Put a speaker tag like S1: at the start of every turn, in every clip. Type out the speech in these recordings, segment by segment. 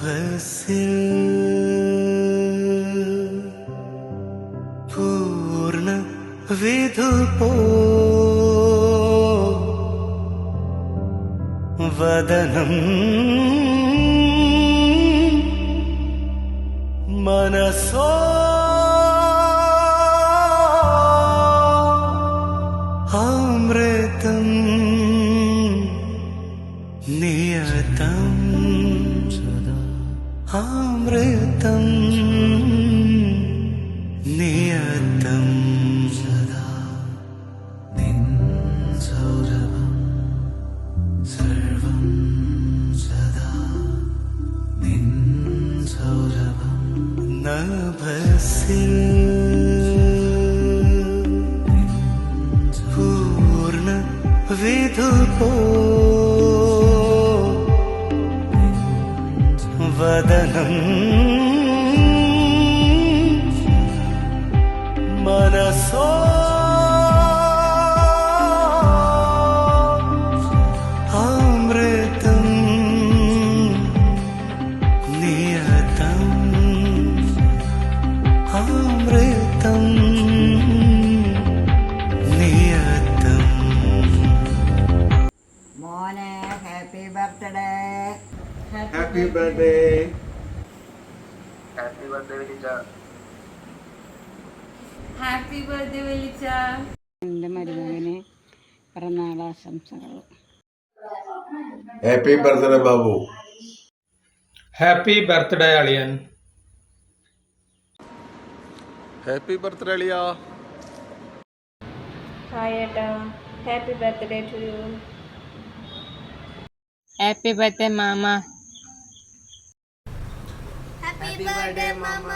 S1: നഭസിൽ പൂർണ്ണ വിധുപോ വദനം മനസോ അമൃതം നിയതം അമൃതം നിയതം സദാ നിൻ സൗരഭം സർവം സദാ നിൻ സൗരഭം നഭസിൽ പൂർണ്ണ വിധുപോ വദനം മനസോ അമൃതം നിയതം അമൃതം നിയതം.
S2: മോനെ happy birthday.
S3: Happy birthday.
S4: Happy birthday വിളിച്ച.
S5: ഹാപ്പി ബർത്ത്ഡേ വിളിച്ച.
S2: എൻ്റെ മരുമകന് പിറന്നാളാശംസകൾ.
S3: Happy birthday Babu.
S6: Happy birthday അളിയൻ.
S7: Happy birthday hi.
S5: ഹായ് ഏട്ടാ, happy birthday to you.
S8: Happy birthday മാമ.
S5: ഹാപ്പി ബർത്ത്ഡേ മാമ.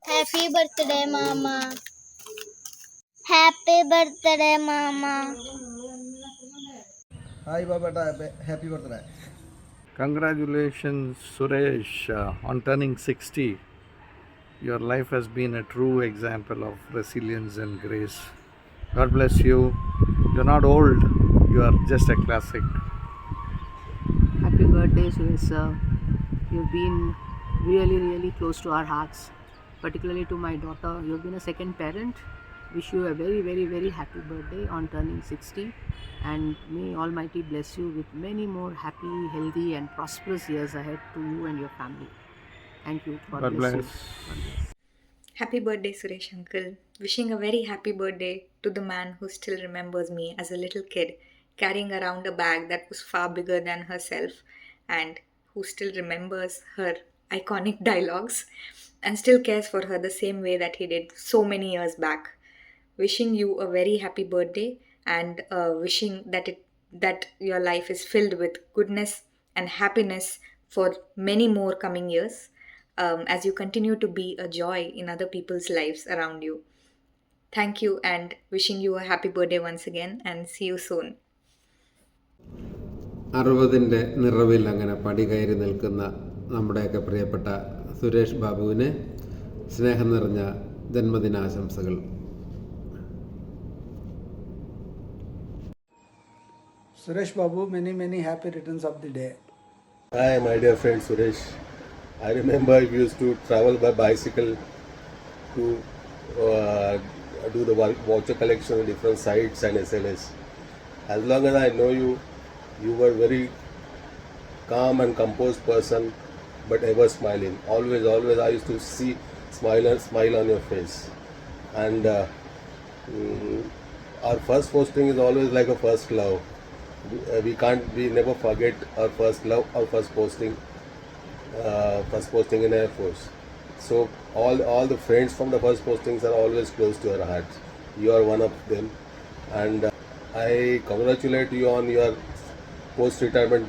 S9: ഹാപ്പി ബർത്ത്ഡേ മാമ. ഹാപ്പി ബർത്ത്ഡേ മാമ.
S10: ഹായ് ബാബേട്ടാ, happy birthday.
S7: Congratulations Suresh on turning 60. Your life has been a true example of resilience and grace. God bless you. You're not old, you are just a classic.
S11: Happy birthday, Suresh sir. You've been really close to our hearts, particularly to my daughter. You've been a second parent. Wish you a very happy birthday on turning 60, and may Almighty bless you with many more happy, healthy and prosperous years ahead to you and your family. Thank you. God bless you. God bless.
S12: Happy birthday, Suresh uncle. Wishing a very happy birthday to the man who still remembers me as a little kid, carrying around a bag that was far bigger than herself, and who still remembers her iconic dialogues and still cares for her the same way that he did so many years back. Wishing you a very happy birthday, and wishing that your life is filled with goodness and happiness for many more coming years, as you continue to be a joy in other people's lives around you. Thank you, and wishing you a happy birthday once again, and see you soon.
S13: 60-ൻ്റെ നിറവിൽ അങ്ങനെ പടി കയറി നിൽക്കുന്ന നമ്മുടെയൊക്കെ പ്രിയപ്പെട്ട സുരേഷ് ബാബുവിന് സ്നേഹം നിറഞ്ഞ ജന്മദിനാശംസകൾ.
S10: Suresh Babu, many happy returns of the day.
S3: Hi, my dear friend Suresh. I remember you used to travel by bicycle to do the voucher collection on different sites and SLS. As long as I know you, you were very calm and composed person, but ever smiling. Always I used to see smile on your face. And our first posting is always like a first love. We never forget our first love, our first posting in Air Force. So all the friends from the first postings are always close to our hearts. You are one of them, and I congratulate you on your post-retirement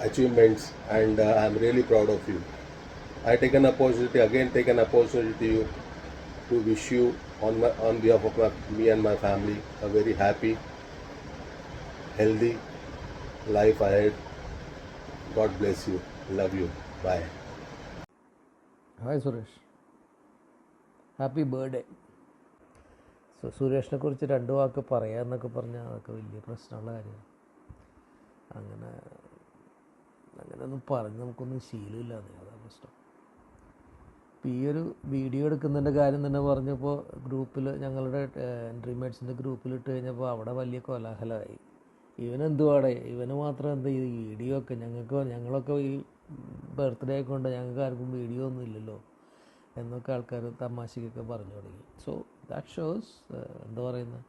S3: achievements, and I'm really proud of you. I take an opportunity to you to wish you on behalf of me and my family a very happy, healthy life ahead. God bless you. Love you. Bye.
S14: Hi Suresh. Happy birthday. സുരേഷിനെ കുറിച്ച് രണ്ട് വാക്ക് പറയാമെന്നൊക്കെ പറഞ്ഞാൽ അതൊക്കെ വലിയ പ്രശ്നമുള്ള കാര്യമാണ്. അങ്ങനെ അങ്ങനെയൊന്നും പറഞ്ഞ് നമുക്കൊന്നും ശീലമില്ലാതെ, അതാണ് പ്രശ്നം. ഇപ്പോൾ ഈ ഒരു വീഡിയോ എടുക്കുന്നതിൻ്റെ കാര്യം തന്നെ പറഞ്ഞപ്പോൾ ഗ്രൂപ്പിൽ, ഞങ്ങളുടെ ഡ്രീമേറ്റ്സിൻ്റെ ഗ്രൂപ്പിലിട്ട് കഴിഞ്ഞപ്പോൾ അവിടെ വലിയ കോലാഹലമായി. ഇവനെന്തുവാടെ, ഇവന് മാത്രം എന്താ ഈ വീഡിയോ ഒക്കെ, ഞങ്ങളൊക്കെ ഈ ബർത്ത്ഡേ ഒക്കെ കൊണ്ട് ഞങ്ങൾക്ക് ആർക്കും വീഡിയോ ഒന്നും ഇല്ലല്ലോ എന്നൊക്കെ ആൾക്കാർ തമാശയ്ക്കൊക്കെ പറഞ്ഞു തുടങ്ങി. സോ ദാറ്റ് ഷോസ് എന്താ പറയുന്നത്,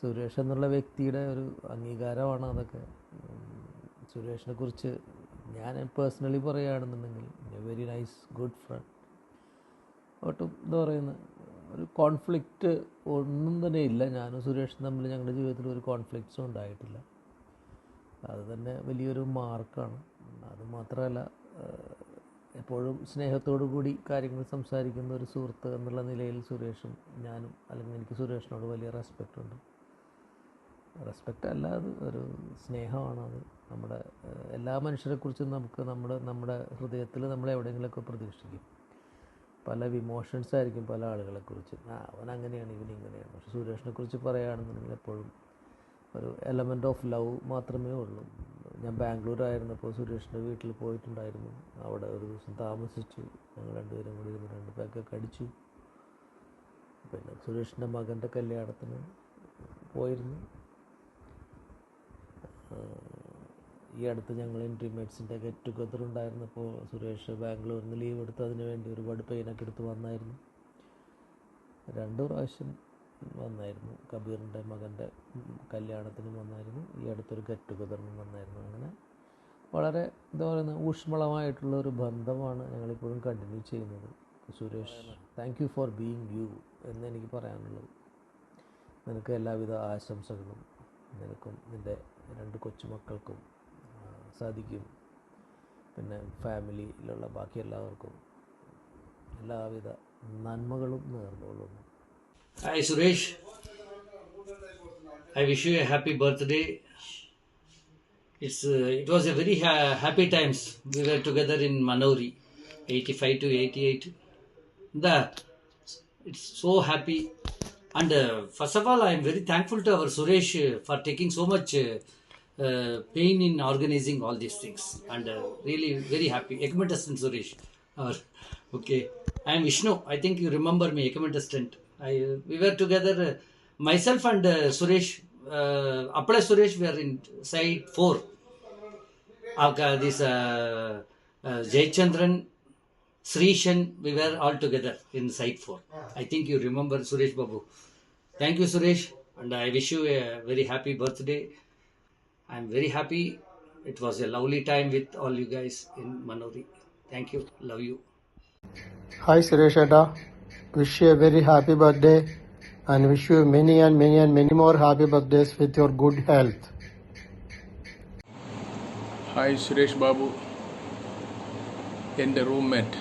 S14: സുരേഷ് എന്നുള്ള വ്യക്തിയുടെ ഒരു അംഗീകാരമാണ് അതൊക്കെ. സുരേഷിനെ കുറിച്ച് ഞാൻ പേഴ്സണലി പറയുകയാണെന്നുണ്ടെങ്കിൽ വെരി നൈസ് ഗുഡ് ഫ്രണ്ട്. ഒട്ടും എന്താ പറയുന്നത്, ഒരു കോൺഫ്ലിക്റ്റ് ഒന്നും തന്നെ ഇല്ല. ഞാനും സുരേഷും തമ്മിൽ ഞങ്ങളുടെ ജീവിതത്തിൽ ഒരു കോൺഫ്ലിക്ട്സും ഉണ്ടായിട്ടില്ല. അത് തന്നെ വലിയൊരു മാർക്കാണ്. അതുമാത്രമല്ല, എപ്പോഴും സ്നേഹത്തോടു കൂടി കാര്യങ്ങൾ സംസാരിക്കുന്ന ഒരു സുഹൃത്ത് എന്നുള്ള നിലയിൽ സുരേഷും ഞാനും, അല്ലെങ്കിൽ എനിക്ക് സുരേഷിനോട് വലിയ റെസ്പെക്റ്റ് ഉണ്ട്. റെസ്പെക്റ്റ് അല്ല, അത് ഒരു സ്നേഹമാണ്. അത് നമ്മുടെ എല്ലാ മനുഷ്യരെക്കുറിച്ചും നമുക്ക് നമ്മുടെ ഹൃദയത്തിൽ നമ്മൾ എവിടെയെങ്കിലുമൊക്കെ പ്രതീക്ഷിക്കും. പല ഇമോഷൻസ് ആയിരിക്കും പല ആളുകളെക്കുറിച്ച്. അവൻ അങ്ങനെയാണ്, ഇവൻ ഇങ്ങനെയാണ്. പക്ഷെ സുരേഷിനെ കുറിച്ച് പറയുകയാണെന്നുണ്ടെങ്കിൽ എപ്പോഴും ഒരു എലമെൻ്റ് ഓഫ് ലവ് മാത്രമേ ഉള്ളൂ. ഞാൻ ബാംഗ്ലൂരായിരുന്നപ്പോൾ സുരേഷിൻ്റെ വീട്ടിൽ പോയിട്ടുണ്ടായിരുന്നു. അവിടെ ഒരു ദിവസം താമസിച്ചു. ഞങ്ങൾ രണ്ടുപേരും കൂടി 2 പാക്കൊക്കെ അടിച്ചു. പിന്നെ സുരേഷിൻ്റെ മകൻ്റെ കല്യാണത്തിന് പോയിരുന്നു. ഈ അടുത്ത് ഞങ്ങൾ ഇൻട്രീമേറ്റ്സിൻ്റെ ഗെറ്റ് ടുഗദർ ഉണ്ടായിരുന്നപ്പോൾ സുരേഷ് ബാംഗ്ലൂരിൽ നിന്ന് ലീവ് എടുത്ത് അതിന് വേണ്ടി ഒരുപാട് പെയിനൊക്കെ എടുത്ത് വന്നായിരുന്നു. 2 പ്രാവശ്യം വന്നായിരുന്നു. കബീറിൻ്റെ മകൻ്റെ കല്യാണത്തിനും വന്നായിരുന്നു, ഈ അടുത്തൊരു ഗെറ്റ് ടുഗദറിനും വന്നായിരുന്നു. അങ്ങനെ വളരെ എന്താ പറയുന്നത്, ഊഷ്മളമായിട്ടുള്ളൊരു ബന്ധമാണ് ഞങ്ങളിപ്പോഴും കണ്ടിന്യൂ ചെയ്യുന്നത്. Suresh, thank you for being U എന്ന് എനിക്ക് പറയാനുള്ളത്. നിനക്ക് എല്ലാവിധ ആശംസകളും, നിനക്കും നിൻ്റെ 2 കൊച്ചുമക്കൾക്കും, സാധിക്കും, പിന്നെ ഫാമിലിയിലുള്ള ബാക്കി എല്ലാവർക്കും എല്ലാവിധ നന്മകളും നേർന്നുകൊള്ളുന്നു.
S4: Hi Suresh, I wish you a happy birthday. It was a very happy times. We were together in Manauri, 85 to 88. It's so happy. And first of all, I am very thankful to our Suresh for taking so much pain in organizing all these things. And really very happy. Ekamentastant Suresh. Okay. I am Vishnu. I think you remember me, Ekamentastant. We were together, myself and Suresh, Appala Suresh, we are in side 4. This Jayachandran, Srishan, we were all together in side 4. I think you remember Suresh Babu. Thank you Suresh, and I wish you a very happy birthday. I am very happy. It was a lovely time with all you guys in Manauri. Thank you. Love you.
S8: Hi Suresh Eda. Wish you a very happy birthday and wish you many and many and many more happy birthdays with your good health.
S15: Hi Suresh Babu, എൻ്റെ roommate.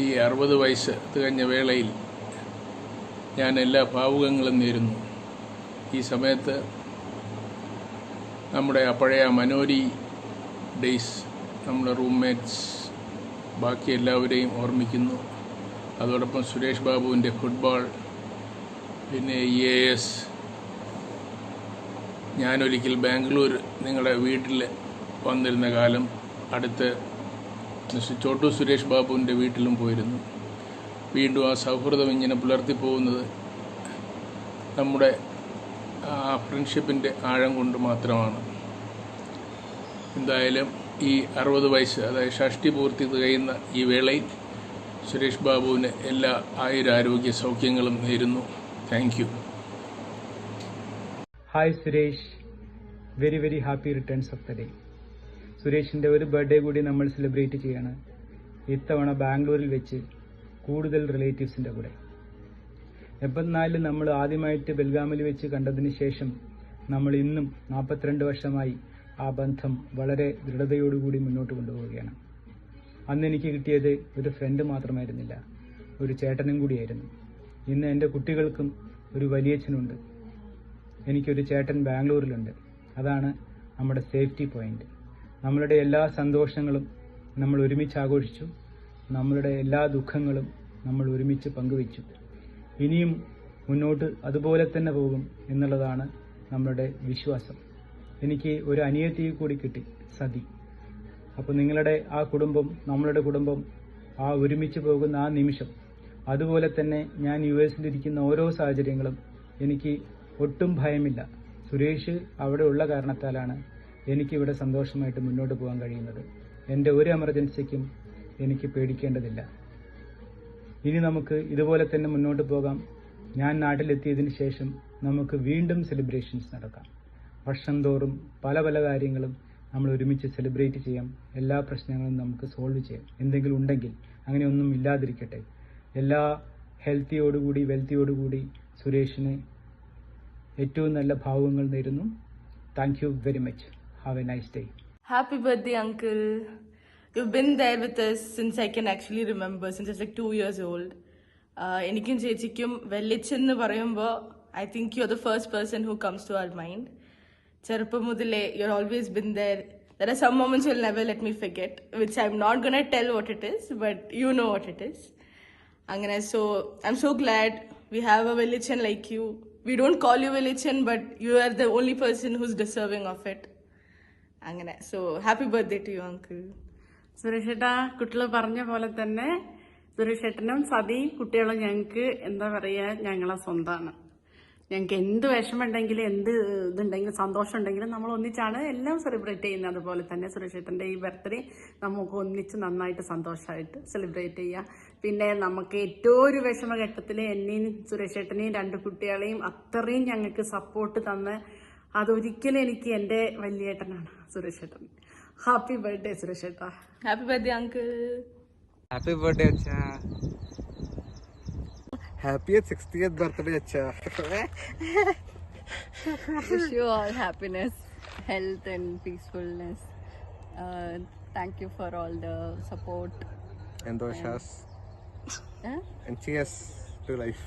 S15: ഈ 60 വയസ്സ് തികഞ്ഞ വേളയിൽ ഞാൻ എല്ലാ ഭാവുകങ്ങളും നേരുന്നു. ഈ സമയത്ത് നമ്മുടെ പഴയ മനോരി ഡേയ്സ്, നമ്മുടെ റൂംമേറ്റ്സ്, ബാക്കി എല്ലാവരെയും ഓർമ്മിക്കുന്നു. അതോടൊപ്പം സുരേഷ് ബാബുവിൻ്റെ ഫുട്ബോൾ, പിന്നെ EAS. ഞാനൊരിക്കൽ ബാംഗ്ലൂർ നിങ്ങളുടെ വീട്ടിൽ വന്നിരുന്ന കാലം, അടുത്ത് ചോട്ടു സുരേഷ് ബാബുവിൻ്റെ വീട്ടിലും പോയിരുന്നു. വീണ്ടും ആ സൗഹൃദം ഇങ്ങനെ പുലർത്തിപ്പോകുന്നത് നമ്മുടെ ആ ഫ്രണ്ട്ഷിപ്പിൻ്റെ ആഴം കൊണ്ട് മാത്രമാണ്. എന്തായാലും ഈ 60 വയസ്സ്, അതായത് ഷഷ്ടി പൂർത്തി തികയുന്ന ഈ വേളയിൽ സുരേഷ് ബാബുവിന് എല്ലാ ആയുരാരോഗ്യ സൗഖ്യങ്ങളും നേരുന്നു. Thank you.
S16: Hi Suresh, very very happy returns of the day. സുരേഷിൻ്റെ ഒരു ബർത്ത്ഡേ കൂടി നമ്മൾ സെലിബ്രേറ്റ് ചെയ്യാണ്, ഇത്തവണ ബാംഗ്ലൂരിൽ വെച്ച് കൂടുതൽ റിലേറ്റീവ്സിൻ്റെ കൂടെ. 84 നമ്മൾ ആദ്യമായിട്ട് ബെൽഗാമിൽ വെച്ച് കണ്ടതിന് ശേഷം നമ്മൾ ഇന്നും 42 വർഷമായി ആ ബന്ധം വളരെ ദൃഢതയോടുകൂടി മുന്നോട്ട് കൊണ്ടുപോവുകയാണ്. അന്ന് എനിക്ക് കിട്ടിയത് ഒരു ഫ്രണ്ട് മാത്രമായിരുന്നില്ല, ഒരു ചേട്ടനും കൂടിയായിരുന്നു. ഇന്ന് എൻ്റെ കുട്ടികൾക്കും ഒരു വലിയച്ഛനുണ്ട്, എനിക്കൊരു ചേട്ടൻ ബാംഗ്ലൂരിലുണ്ട്. അതാണ് നമ്മുടെ സേഫ്റ്റി പോയിന്റ്. നമ്മളുടെ എല്ലാ സന്തോഷങ്ങളും നമ്മൾ ഒരുമിച്ച് ആഘോഷിച്ചു, നമ്മളുടെ എല്ലാ ദുഃഖങ്ങളും നമ്മൾ ഒരുമിച്ച് പങ്കുവച്ചു. ഇനിയും മുന്നോട്ട് അതുപോലെ തന്നെ പോകും എന്നുള്ളതാണ് നമ്മളുടെ വിശ്വാസം. എനിക്ക് ഒരു അനിയത്തിയെ കൂടി കിട്ടി. സതി. അപ്പോൾ നിങ്ങളുടെ ആ കുടുംബം, നമ്മളുടെ കുടുംബം, ആ ഒരുമിച്ച് പോകുന്ന ആ നിമിഷം, അതുപോലെ തന്നെ ഞാൻ US-ലിരിക്കുന്ന ഓരോ സാഹചര്യങ്ങളും എനിക്ക് ഒട്ടും ഭയമില്ല. സുരേഷ് അവിടെ ഉള്ള കാരണത്താലാണ് എനിക്കിവിടെ സന്തോഷമായിട്ട് മുന്നോട്ട് പോകാൻ കഴിയുന്നത്. എൻ്റെ ഒരു എമർജൻസിക്കും എനിക്ക് പേടിക്കേണ്ടതില്ല. ഇനി നമുക്ക് ഇതുപോലെ തന്നെ മുന്നോട്ട് പോകാം. ഞാൻ നാട്ടിലെത്തിയതിന് ശേഷം നമുക്ക് വീണ്ടും സെലിബ്രേഷൻസ് നടക്കാം. വർഷം തോറും പല പല കാര്യങ്ങളും നമ്മൾ ഒരുമിച്ച് സെലിബ്രേറ്റ് ചെയ്യാം. എല്ലാ പ്രശ്നങ്ങളും നമുക്ക് സോൾവ് ചെയ്യാം. എന്തെങ്കിലും ഉണ്ടെങ്കിൽ അങ്ങനെയൊന്നും ഇല്ലാതിരിക്കട്ടെ. എല്ലാ ഹെൽത്തിയോടുകൂടി വെൽത്തിയോടുകൂടി സുരേഷിന് ഏറ്റവും നല്ല ഭാവങ്ങൾ നേരുന്നു. Thank you very much. Have A nice day.
S5: Happy birthday, Uncle. You've been there with us since I can actually remember, since I was like 2 years old. എനിക്കും ചേച്ചിക്കും വെല്ലിച്ചെന്ന് പറയുമ്പോൾ I think you're the first person who comes to our mind. ചെറുപ്പം മുതലേ you're always been there. There are some moments you'll never let me forget, which I'm not gonna tell what it is, but you know what it is. അങ്ങനെ so I'm so glad we have a Vellichan like you. We don't call you Vellichan, but you are the only person who's deserving of it. അങ്ങനെ so happy birthday to you, Uncle.
S2: Suresh ഏട്ടാ, കുട്ടികൾ പറഞ്ഞ പോലെ തന്നെ സുരേഷ് ഏട്ടനും സതിയും കുട്ടികളും ഞങ്ങൾക്ക് എന്താ പറയുക, ഞങ്ങളെ സ്വന്തമാണ്. ഞങ്ങൾക്ക് എന്ത് വിഷമമുണ്ടെങ്കിലും എന്ത് ഇതുണ്ടെങ്കിലും സന്തോഷം ഉണ്ടെങ്കിലും നമ്മൾ ഒന്നിച്ചാണ് എല്ലാം സെലിബ്രേറ്റ് ചെയ്യുന്നത്. അതുപോലെ തന്നെ സുരേഷ് ഏട്ടൻ്റെ ഈ ബർത്ത്ഡേ നമുക്ക് ഒന്നിച്ച് നന്നായിട്ട് സന്തോഷമായിട്ട് സെലിബ്രേറ്റ് ചെയ്യാം. പിന്നെ നമുക്ക് ഏറ്റവും ഒരു വിഷമഘട്ടത്തിൽ എന്നെയും സുരേഷ് ഏട്ടനെയും 2 കുട്ടികളെയും അത്രയും ഞങ്ങൾക്ക് സപ്പോർട്ട് തന്ന് അതൊരിക്കലും എനിക്ക് എൻ്റെ വലിയേട്ടനാണ് സുരേഷ് ഏട്ടൻ. ഹാപ്പി ബർത്ത്ഡേ സുരേഷ് ഏട്ടാ.
S5: Happy birthday, Uncle.
S14: Happy birthday, Acha. Happiest 60th birthday, Acha.
S11: Wish you all happiness, health and peacefulness. Thank you for all the support.
S14: And doshas. And cheers to life.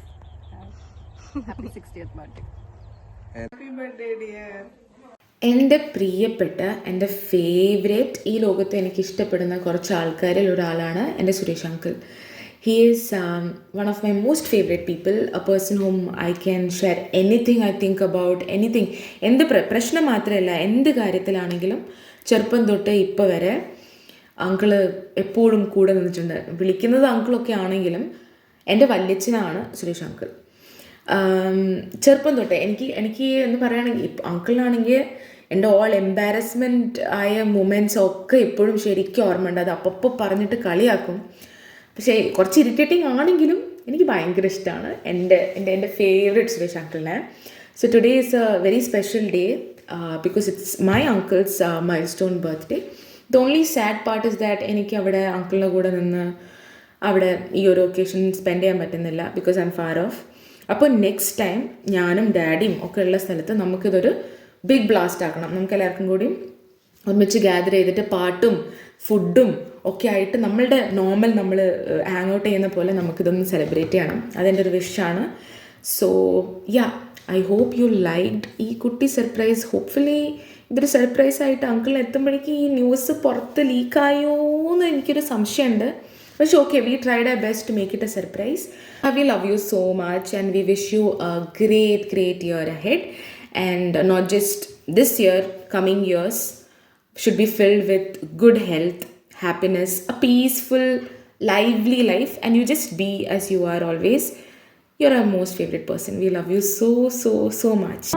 S11: Happy 60th birthday.
S2: Happy birthday dear.
S17: എൻ്റെ പ്രിയപ്പെട്ട, എൻ്റെ favourite, ഈ ലോകത്ത് എനിക്ക് ഇഷ്ടപ്പെടുന്ന കുറച്ച് ആൾക്കാരിൽ ഒരാളാണ് എൻ്റെ Suresh uncle. He is one of my most favourite people, A person ഹൂം I can share anything I think about anything. എന്ത് പ്രശ്നം മാത്രമല്ല, എന്ത് കാര്യത്തിലാണെങ്കിലും ചെറുപ്പം തൊട്ട് ഇപ്പോൾ വരെ അങ്കിള് എപ്പോഴും കൂടെ നിന്നിട്ടുണ്ട്. വിളിക്കുന്നത് അങ്കിളൊക്കെ ആണെങ്കിലും എൻ്റെ വല്യച്ഛനാണ് സുരേഷ് അങ്കിൾ. ചെറുപ്പം തൊട്ടേ എനിക്ക് എന്ന് പറയുകയാണെങ്കിൽ അങ്കിളിനാണെങ്കിൽ എൻ്റെ ഓൾ എംബാരസ്മെൻറ്റ് ആയ മൊമെൻറ്റ്സ് ഒക്കെ ഇപ്പോഴും ശരിക്കും ഓർമ്മയുണ്ട്. അത് അപ്പോൾ പറഞ്ഞിട്ട് കളിയാക്കും. പക്ഷേ കുറച്ച് ഇറിറ്റേറ്റിംഗ് ആണെങ്കിലും എനിക്ക് ഭയങ്കര ഇഷ്ടമാണ് എൻ്റെ ഫേവറേറ്റ് സുരേഷ് അങ്കിളിനെ. So today is a very special day because it's my uncle's milestone birthday. The only sad part is that എനിക്ക് അവിടെ അങ്കിളിൻ്റെ കൂടെ നിന്ന് അവിടെ ഈ ഒരു ഒക്കേഷൻ സ്പെൻഡ് ചെയ്യാൻ പറ്റുന്നില്ല because I M far of. അപ്പോൾ നെക്സ്റ്റ് ടൈം ഞാനും ഡാഡിയും ഒക്കെ ഉള്ള സ്ഥലത്ത് നമുക്കിതൊരു ബിഗ് ബ്ലാസ്റ്റ് ആക്കണം. നമുക്ക് എല്ലാവർക്കും കൂടി ഒരുമിച്ച് ഗ്യാദർ ചെയ്തിട്ട് പാട്ടും ഫുഡും ഒക്കെ ആയിട്ട് നമ്മളുടെ നോർമൽ നമ്മൾ ഹാങ് ഔട്ട് ചെയ്യുന്ന പോലെ നമുക്കിതൊന്ന് സെലിബ്രേറ്റ് ചെയ്യണം. അതെൻ്റെ ഒരു വിഷാണ്. So yeah, I hope you liked ഈ കുട്ടി സർപ്രൈസ്. ഹോപ്പ്ഫുള്ളി ഇതൊരു സർപ്രൈസായിട്ട് അങ്കിളിന് എത്തുമ്പോഴേക്കും ഈ ന്യൂസ് പുറത്ത് ലീക്കായോ എന്ന് എനിക്കൊരു സംശയമുണ്ട്. പക്ഷേ okay, we tried our best to make it a surprise. We love you so much and we wish you a great year ahead. And not just this year, coming years should be filled with good health, happiness, a peaceful, lively life. And you just be as you are always. You're our most favorite person. We love you so much.